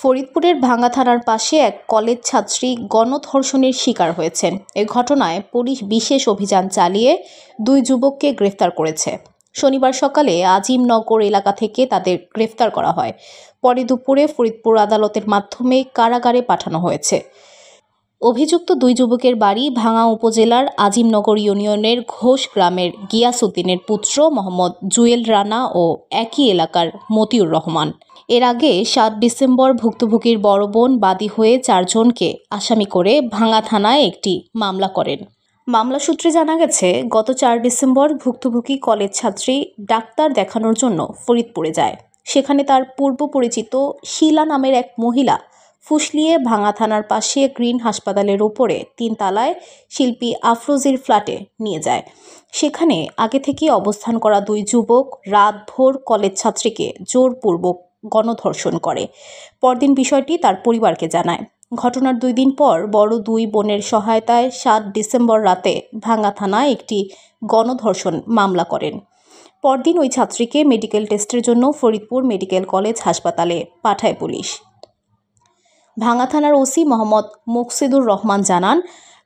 ফরিদপুরের ভাঙ্গা থানার পাশে এক কলেজ ছাত্রী গণধর্ষণের শিকার হয়েছেন। এ ঘটনায় পুলিশ বিশেষ অভিযান চালিয়ে দুই যুবককে গ্রেফতার করেছে। শনিবার সকালে আজিমনগর এলাকা থেকে তাদের গ্রেফতার করা হয়। পরে দুপুরে ফরিদপুর আদালতের মাধ্যমে কারাগারে পাঠানো হয়েছে। অভিযুক্ত দুই যুবকের বাড়ি ভাঙ্গা উপজেলার আজিমনগর ইউনিয়নের ঘোষ গ্রামের গিয়াস উদ্দিনের পুত্র মোহাম্মদ জুয়েল রানা ও একই এলাকার মতিউর রহমান। এর আগে ৭ ডিসেম্বর ভুক্তভোগীর বড় বোন বাদী হয়ে ৪ জনকে আসামি করে ভাঙ্গা থানায় একটি মামলা করেন। মামলা সূত্রে জানা গেছে, গত ৪ ডিসেম্বর ভুক্তভোগী কলেজ ছাত্রী ডাক্তার দেখানোর জন্য ফরিদপুরে যায়। সেখানে তার পূর্ব পরিচিত শিলা নামের এক মহিলা ফুসলিয়ে ভাঙ্গা থানার পাশে গ্রিন হাসপাতালের ওপরে ৩ তলায় শিল্পী আফরোজির ফ্ল্যাটে নিয়ে যায়। সেখানে আগে থেকে অবস্থান করা দুই যুবক রাতভর কলেজ ছাত্রীকে জোরপূর্বক গণধর্ষণ করে। পরদিন বিষয়টি তার পরিবারকে জানায়। ঘটনার ২ দিন পর বড় দুই বোনের সহায়তায় ৭ ডিসেম্বর রাতে ভাঙ্গা থানায় একটি গণধর্ষণ মামলা করেন। পরদিন ওই ছাত্রীকে মেডিকেল টেস্টের জন্য ফরিদপুর মেডিকেল কলেজ হাসপাতালে পাঠায় পুলিশ। ভাঙ্গা থানার ওসি মোহাম্মদ মুকসিদুর রহমান জানান,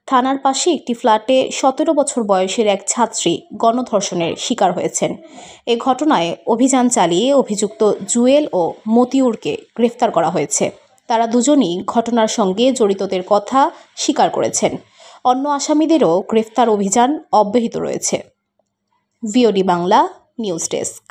থানার পাশে একটি ফ্ল্যাটে ১৭ বছর বয়সের এক ছাত্রী গণধর্ষণের শিকার হয়েছেন। এ ঘটনায় অভিযান চালিয়ে অভিযুক্ত জুয়েল ও মতিউরকে গ্রেফতার করা হয়েছে। তারা দুজনই ঘটনার সঙ্গে জড়িতদের কথা স্বীকার করেছেন। অন্য আসামিদেরও গ্রেফতার অভিযান অব্যাহত রয়েছে। VOD Bangla news desk.